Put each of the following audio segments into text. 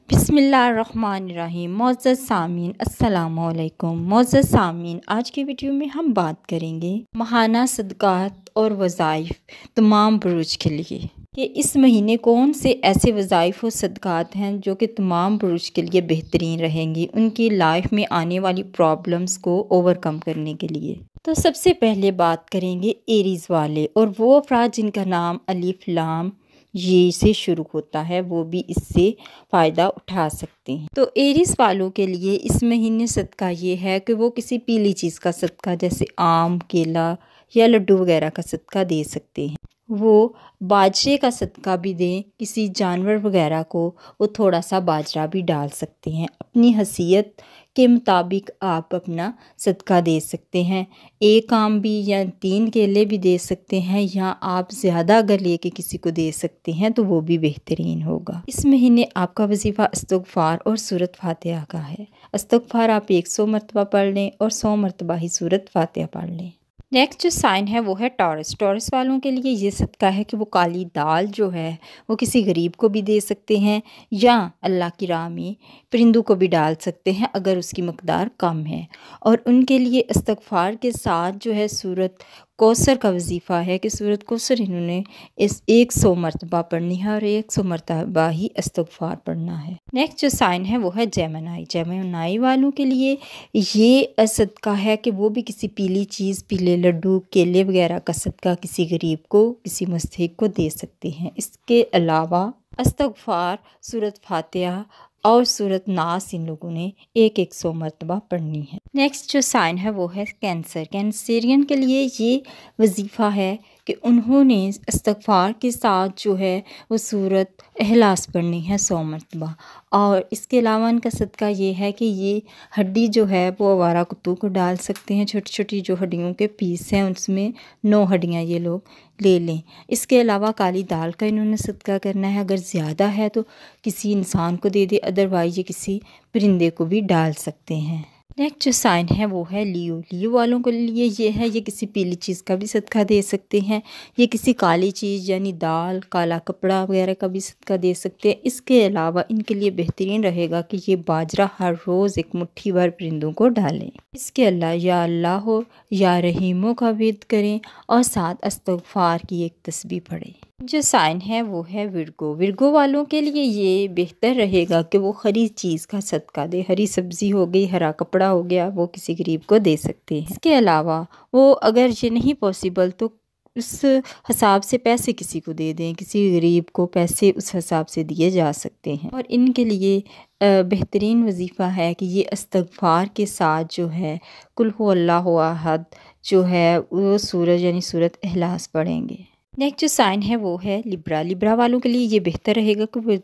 बिस्मिल्लाहिर्रहमानिर्रहीम। मोअज़्ज़ज़ सामीन अस्सलामुअलैकुम। मोअज़्ज़ज़ सामीन, आज की वीडियो में हम बात करेंगे माहाना सदक़ात और वज़ाइफ तमाम बुरुज के लिए कि इस महीने कौन से ऐसे वज़ाइफ और सदक़ात हैं जो कि तमाम बुरुज के लिए बेहतरीन रहेंगी उनकी लाइफ में आने वाली प्रॉब्लम्स को ओवरकम करने के लिए। तो सबसे पहले बात करेंगे एरीज़ वाले, और वो अफराद जिनका नाम अलिफ लाम ये से शुरू होता है वो भी इससे फ़ायदा उठा सकते हैं। तो एरीज़ वालों के लिए इस महीने सदका ये है कि वो किसी पीली चीज़ का सदका जैसे आम, केला या लड्डू वगैरह का सदका दे सकते हैं। वो बाजरे का सदका भी दें, किसी जानवर वगैरह को वो थोड़ा सा बाजरा भी डाल सकते हैं। अपनी हैसियत के मुताबिक आप अपना सदका दे सकते हैं। एक आम भी या 3 केले भी दे सकते हैं, या आप ज़्यादा अगर लेके किसी को दे सकते हैं तो वो भी बेहतरीन होगा। इस महीने आपका वजीफ़ा इस्तग़फ़ार और सूरत फातिहा का है। इस्तग़फ़ार आप 100 मरतबा पढ़ लें और 100 मरतबा ही सूरत फातिहा पढ़ लें। नेक्स्ट जो साइन है वो है टॉरस। टॉरस वालों के लिए ये सदका है कि वो काली दाल जो है वो किसी गरीब को भी दे सकते हैं, या अल्लाह की राह में परिंदों को भी डाल सकते हैं अगर उसकी मकदार कम है। और उनके लिए इस्तग़फ़ार के साथ जो है सूरत कौसर का वजीफ़ा है कि सूरत कौसर इन्होंने इस 100 मरतबा पढ़नी है और 100 मरतबा ही इस्तग़फ़ार पढ़ना है। नेक्स्ट जो साइन है वो है जेमिनाई। जेमिनाई वालों के लिए ये सदका है कि वो भी किसी पीली चीज़, पीले लड्डू, केले वगैरह का सदका किसी गरीब को, किसी मुस्तहिक़ को दे सकते हैं। इसके अलावा इस्तग़फ़ार, सूरत फातिहा और सूरत नास इन लोगों ने 100 मरतबा पढ़नी है। नेक्स्ट जो साइन है वो है कैंसर। कैंसरियन के लिए ये वजीफ़ा है कि उन्होंने इस्तग़फ़ार के साथ जो है वो सूरत इखलास पढ़नी है 100 मरतबा। और इसके अलावा इनका सदका ये है कि ये हड्डी जो है वो आवारा कुत्तों को डाल सकते हैं। छोटी छोटी जो हड्डियों के पीस हैं उसमें 9 हड्डियाँ ये लोग ले लें। इसके अलावा काली दाल का इन्होंने सदका करना है। अगर ज़्यादा है तो किसी इंसान को दे दे, अदरवाइज ये किसी परिंदे को भी डाल सकते हैं। नेक्स्ट जो साइन है वो है लियो। लियो वालों के लिए ये है, ये किसी पीली चीज़ का भी सदका दे सकते हैं, ये किसी काली चीज़ यानी दाल, काला कपड़ा वगैरह का भी सदका दे सकते हैं। इसके अलावा इनके लिए बेहतरीन रहेगा कि ये बाजरा हर रोज़ एक मुट्ठी भर परिंदों को डालें। इसके अलावा या अल्लाह हो या रहीमों का विर्द करें और साथ इस्तग़फ़ार की एक तस्बीह पढ़ें। जो साइन है वो है विर्गो। विर्गो वालों के लिए ये बेहतर रहेगा कि वो हरी चीज़ का सदका दे। हरी सब्ज़ी हो गई, हरा कपड़ा हो गया, वो किसी गरीब को दे सकते हैं। इसके अलावा वो अगर ये नहीं पॉसिबल तो उस हिसाब से पैसे किसी को दे दें, किसी गरीब को पैसे उस हिसाब से दिए जा सकते हैं। और इनके लिए बेहतरीन वजीफ़ा है कि ये इस्तग़फ़ार के साथ जो है कुल हु अल्लाहु अहद जो है वो सूरज यानी सूरत इखलास पढ़ेंगे। नेक्स्ट जो साइन है वो है लिब्रा। लिब्रा वालों के लिए ये बेहतर रहेगा कि वो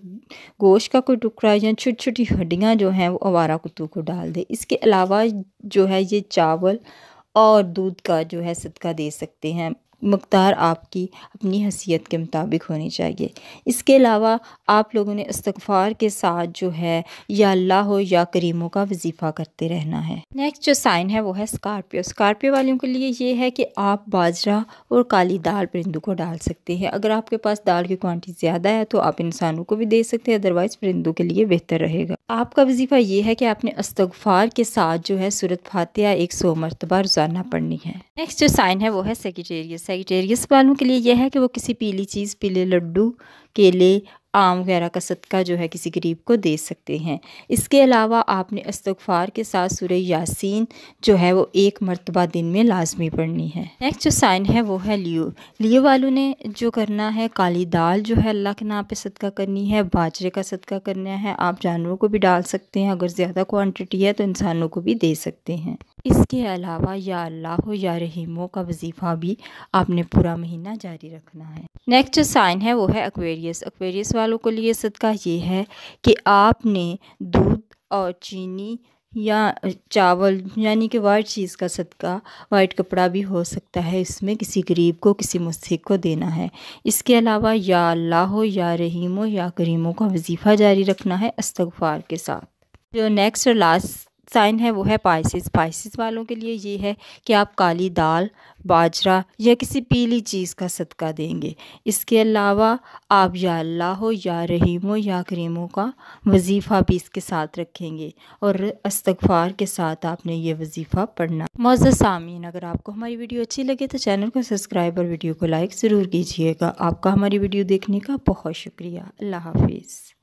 गोश्त का कोई टुकड़ा या छोटी छोटी हड्डियाँ जो हैं वो आवारा कुत्तों को डाल दे। इसके अलावा जो है ये चावल और दूध का जो है सदका दे सकते हैं। मकदार आपकी अपनी हैसियत के मुताबिक होनी चाहिए। इसके अलावा आप लोगों ने इस्तग़फ़ार के साथ जो है या अल्लाह हो या करीमों का वजीफ़ा करते रहना है। नेक्स्ट जो साइन है वो है स्कॉर्पियो। स्कॉर्पियो वालों के लिए ये है कि आप बाजरा और काली दाल परिंदों को डाल सकते हैं। अगर आपके पास दाल की क्वांटिटी ज़्यादा है तो आप इंसानों को भी दे सकते हैं, अदरवाइज़ परिंदों के लिए बेहतर रहेगा। आपका वजीफ़ा ये है कि आपने इस्तग़फ़ार के साथ जो है सूरत फातिहा 100 मरतबा रोज़ाना पढ़नी है। नेक्स्ट जो साइन है वो है सेजिटेरियस। सेजिटेरियस वालों के लिए यह है कि वो किसी पीली चीज़, पीले लड्डू, केले, आम वगैरह का सदका जो है किसी गरीब को दे सकते हैं। इसके अलावा आपने इस्तग़फ़ार के साथ सूरह यासीन जो है वो 1 मरतबा दिन में लाजमी पढ़नी है। नेक्स्ट जो साइन है वो है लियो। लियो वालों ने जो करना है काली दाल जो है अल्लाह के नाम पे सदका करनी है, बाजरे का सदका करना है। आप जानवरों को भी डाल सकते हैं, अगर ज़्यादा क्वांटिटी है तो इंसानों को भी दे सकते हैं। इसके अलावा या अल्लाह हो या रहीमों का वजीफ़ा भी आपने पूरा महीना जारी रखना है। नेक्स्ट जो साइन है वो है एक्वेरियस। एक्वेरियस वालों के लिए सदका ये है कि आपने दूध और चीनी या चावल यानी कि वाइट चीज़ का सदका, वाइट कपड़ा भी हो सकता है, इसमें किसी गरीब को, किसी मुस्तहिक़ को देना है। इसके अलावा या अल्लाह हो या रहीमों या करीमों का वजीफ़ा जारी रखना है इस्तग़फ़ार के साथ। जो नेक्स्ट और लास्ट साइन है वो है पाइसिस। पाइसिस वालों के लिए ये है कि आप काली दाल, बाजरा या किसी पीली चीज़ का सदका देंगे। इसके अलावा आप या अल्लाह हो या रहीम हो या करीमों का वजीफ़ा भी इसके साथ रखेंगे और इस्तग़फ़ार के साथ आपने ये वजीफ़ा पढ़ना। मोअज़्ज़ज़ सामीन, अगर आपको हमारी वीडियो अच्छी लगे तो चैनल को सब्सक्राइब और वीडियो को लाइक ज़रूर कीजिएगा। आपका हमारी वीडियो देखने का बहुत शुक्रिया। अल्लाह हाफिज़।